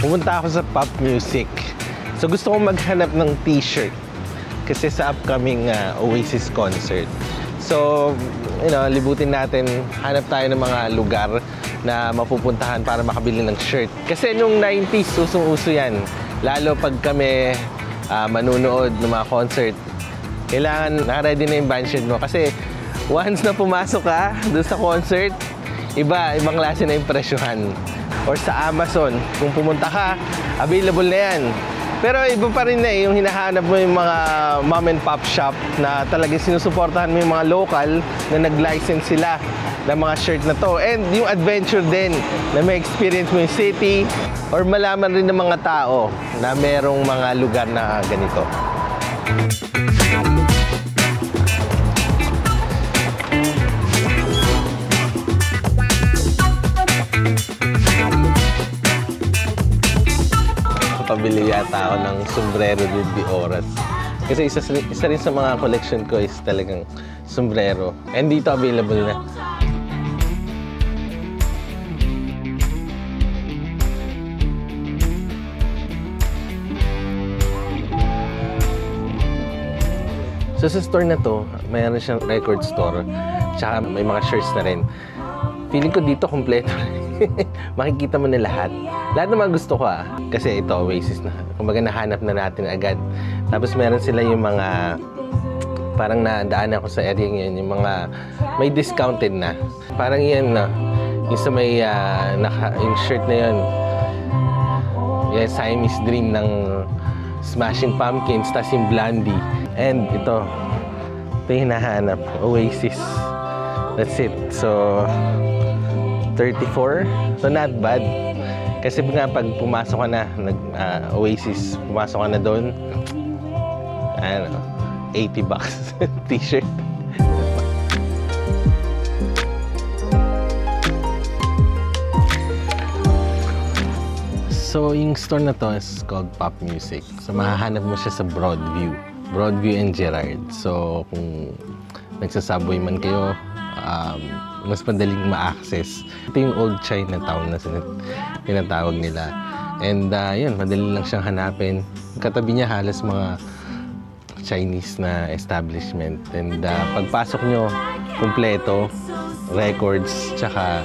Pumunta ako sa pop music. So gusto kong maghanap ng t-shirt kasi sa upcoming Oasis concert. So, libutin natin, hanap tayo ng mga lugar na mapupuntahan para makabili ng shirt. Kasi nung 90s, usong-uso yan. Lalo pag kami manunood ng mga concert, kailangan naka-ready na yung band shirt mo. Kasi once na pumasok ka doon sa concert, ibang klase na yung presyohan. Or sa Amazon, kung pumunta ka, available na yan. Pero iba pa rin na yung hinahanap mo yung mga mom and pop shop na talagang sinusuportahan mo yung mga local na nag-license sila ng mga shirt na to. And yung adventure din na may experience mo yung city or malaman rin ng mga tao na merong mga lugar na ganito. Pabili yata ako ng sombrero de Oras. Kasi isa rin sa mga collection ko is talagang sombrero. And dito available na. So sa store na to, mayroon siyang record store. Tsaka may mga shirts na rin. Feeling ko dito kompleto. Makikita mo na lahat. Lahat ng mga gusto ko Kasi ito, Oasis na. Kumbaga nahanap na natin agad. Tapos meron sila yung mga parang nadaan ako sa area ngayon, yung mga may discounted na. Parang yan na. Yung sa may yung shirt na yun. Yung Siamese Dream ng Smashing Pumpkins, tas yung Blondie. And ito yung hinahanap. Oasis. That's it. So 34. So not bad. Kasi nga pag pumasok ka na, Oasis, pumasok ka na doon, $80 t-shirt. So yung store na to is called Pop Music. So mahahanap mo siya sa Broadview and Gerrard. So kung nagsasubway man kayo, mas madaling ma-access. Ito yung old Chinatown na tinatawag nila. And yun, madali lang siyang hanapin. Katabi niya halos mga Chinese na establishment. And pagpasok nyo, kumpleto, records, tsaka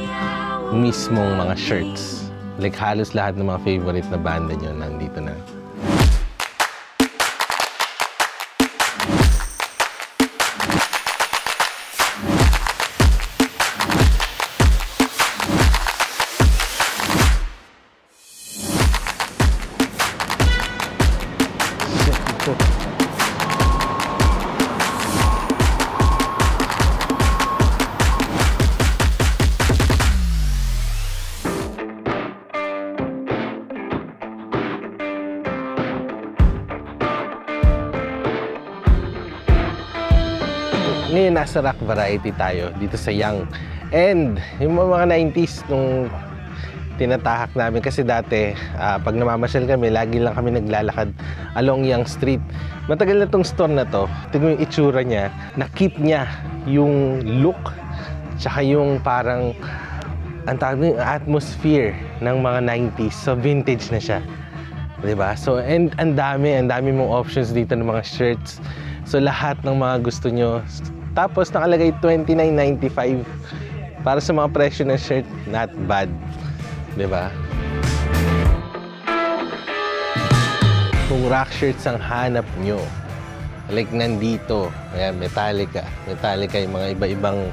mismong mga shirts. Like halos lahat ng mga favorite na banda nyo nandito na. Ngayon, nasa rock variety tayo dito sa Yonge. And yung mga 90s nung tinatahak namin kasi dati, pag namamasyal kami, lagi lang kami naglalakad along Yonge Street. Matagal na tong store na to. Tingnan yung itsura niya. Na-keep niya yung look tsaka yung parang ang tawag ng atmosphere ng mga 90s. So vintage na siya. Diba? So, and ang dami mong options dito ng mga shirts. So lahat ng mga gusto nyo. Tapos nakalagay $29.95 para sa mga presyo ng shirt, not bad. Diba? Kung rock shirts ang hanap nyo, like nandito, ayan, Metallica yung mga iba-ibang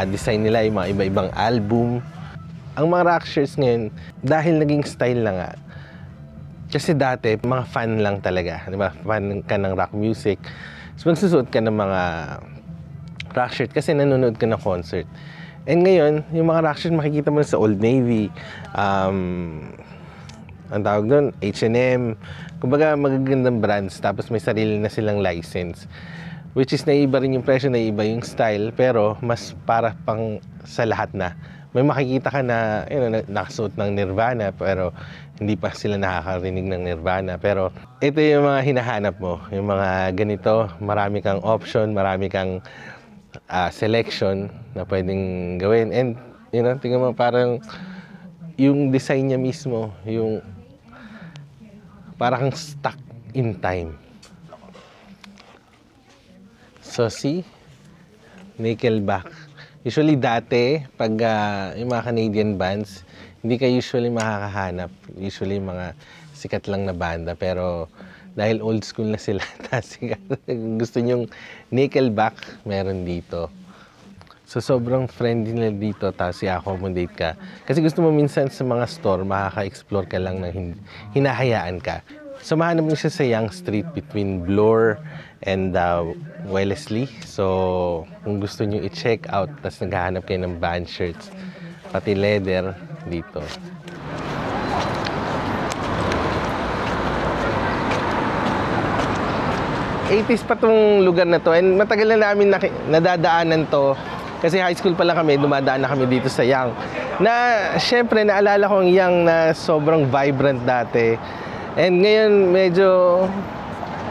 design nila, yung mga iba-ibang album. Ang mga rock shirts ngayon, dahil naging style na nga, kasi dati, mga fan lang talaga, diba? Fan ka ng rock music. So magsusuot ka ng mga rock shirt kasi nanonood ka ng concert. And ngayon, yung mga rock shirt makikita mo sa Old Navy, ang tawag doon, H&M, kumbaga magagandang brands, tapos may sarili na silang license. Which is naiba rin yung presyo, naiba yung style, pero mas para pang sa lahat na. May makikita ka na, nakasuot ng Nirvana, pero hindi pa sila nakakarinig ng Nirvana. Pero ito yung mga hinahanap mo, yung mga ganito, marami kang option, marami kang selection na pwedeng gawin. And, tingnan mo parang yung design niya mismo, yung para kang stuck in time. So see, Nickelback. Usually dati, pag yung mga Canadian bands, hindi ka usually makakahanap. Usually mga sikat lang na banda. Pero dahil old school na sila, gusto nyong Nickelback, meron dito. So sobrang friendly nila dito, tapos i-accommodate ka. Kasi gusto mo minsan sa mga store, makaka-explore ka lang ng hinahayaan ka. So mahanap mo siya sa Yonge Street between Bloor and Wellesley. So kung gusto nyo i-check out, tapos naghahanap kayo ng band shirts, pati leather dito. '80s pa tong lugar na to, and matagal na namin nadadaanan to. Kasi high school pa lang kami, dumadaan na kami dito sa Yonge. Na syempre naalala ko ang Yonge na sobrang vibrant dati. And ngayon medyo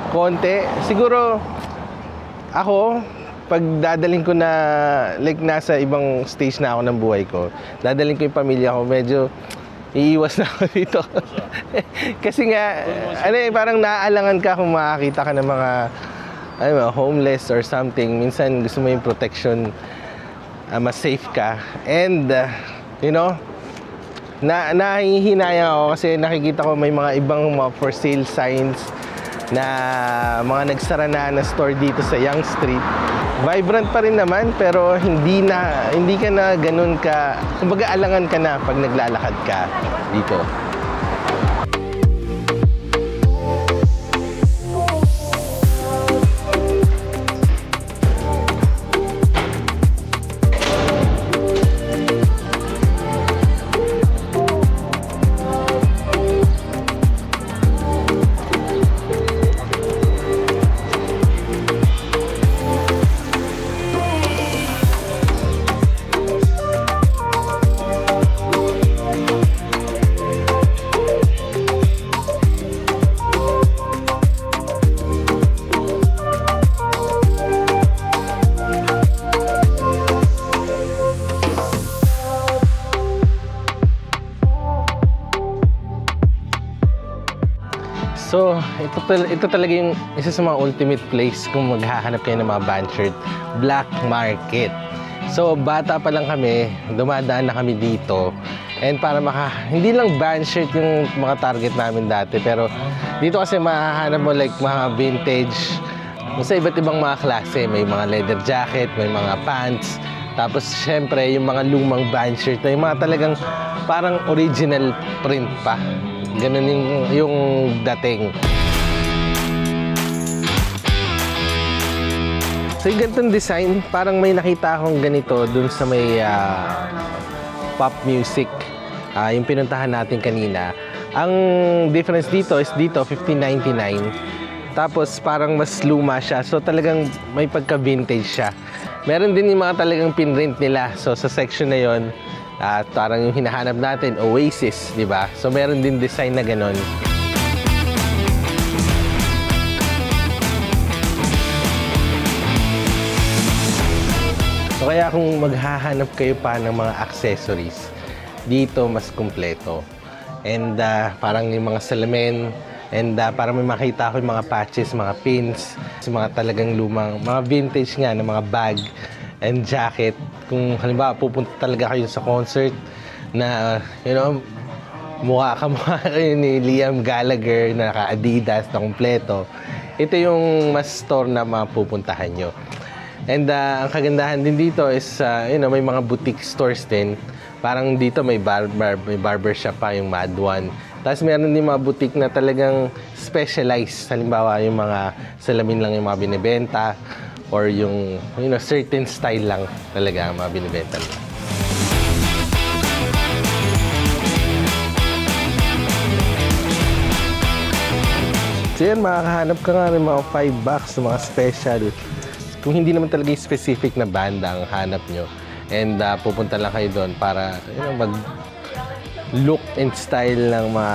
konti. Siguro ako, pag dadaling ko na, like nasa ibang stage na ako ng buhay ko, dadaling ko yung pamilya ko, medyo iiwas na ako dito. Kasi nga, parang naaalangan ka kung makakita ka ng mga homeless or something. Minsan gusto mo yung protection, mas safe ka. And, nahihinayang ako kasi nakikita ko may mga ibang mga for sale signs na mga nagsara na store dito sa Yonge Street. Vibrant pa rin naman, pero hindi ka na ganun ka, kumbaga alangan ka na pag naglalakad ka dito. So, ito talaga yung isa sa mga ultimate place kung maghahanap kayo ng mga band shirt, Black Market. So, bata pa lang kami, dumadaan na kami dito. And para hindi lang band shirt yung mga target namin dati, pero dito kasi mahahanap mo like mga vintage, sa iba't ibang mga klase. May mga leather jacket, may mga pants, tapos syempre yung mga lumang band shirt na yung mga talagang parang original print pa. Ganun yung dating. So yung ganitong design, parang may nakita akong ganito dun sa may pop music, yung pinuntahan natin kanina. Ang difference dito is dito, $15.99. Tapos parang mas luma siya. So talagang may pagka-vintage siya. Meron din yung mga talagang pinrint nila. So sa section na yon, parang yung hinahanap natin, Oasis, di ba? So meron din design na ganon. So kaya kung maghahanap kayo pa ng mga accessories, dito mas kumpleto. And parang yung mga salamin, and parang may makita ko yung mga patches, mga pins, mga talagang lumang, mga vintage nga na mga bag and jacket. Kung halimbawa pupunta talaga kayo sa concert na, mukha kayo ni Liam Gallagher na naka-Adidas na kumpleto, ito yung mas store na mapupuntahan nyo. And ang kagandahan din dito is, may mga boutique stores din. Parang dito may barbershop pa, yung Mad One. Tapos meron din mga boutique na talagang specialized. Halimbawa, yung mga salamin lang yung mga binibenta, or yung certain style lang talaga ang mga binibenta nila. So yan, makakahanap ka nga ng mga $5 sa mga special. Kung hindi naman talaga yung specific na banda ang hanap nyo, and pupunta lang kayo doon para mag-look and style ng mga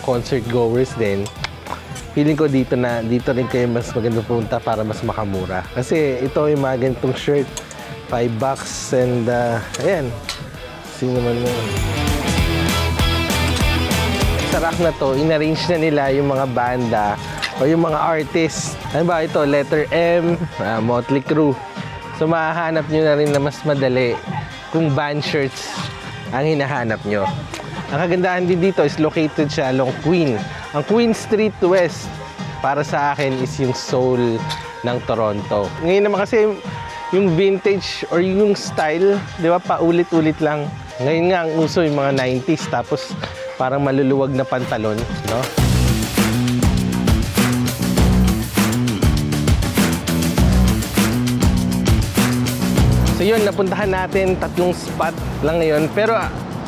concert goers din. Feeling ko dito rin kayo mas maganda punta para mas makamura. Kasi ito yung mga ganitong shirt, $5, and ayan, sino naman mo. sa rack na to, inarrange na nila yung mga banda o yung mga artist. Ano ba ito? Letter M, Motley Crue. So mahahanap nyo na rin na mas madali kung band shirts ang hinahanap nyo. Ang kagandahan din dito is located siya along Queen. Ang Queen Street West para sa akin is yung soul ng Toronto. Ngayon naman kasi yung vintage or yung style, di ba, paulit-ulit lang. Ngayon nga ang uso yung mga 90s tapos parang maluluwag na pantalon, no? So yun, napuntahan natin 3 spot lang ngayon. Pero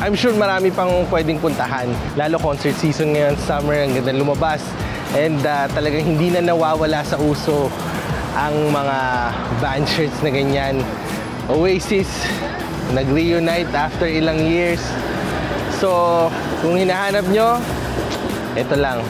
I'm sure marami pang pwedeng puntahan. Lalo concert season ngayon, summer, ang ganda lumabas. And talagang hindi na nawawala sa uso ang mga band shirts na ganyan. Oasis, nag-reunite after ilang years. So, kung hinahanap nyo, ito lang.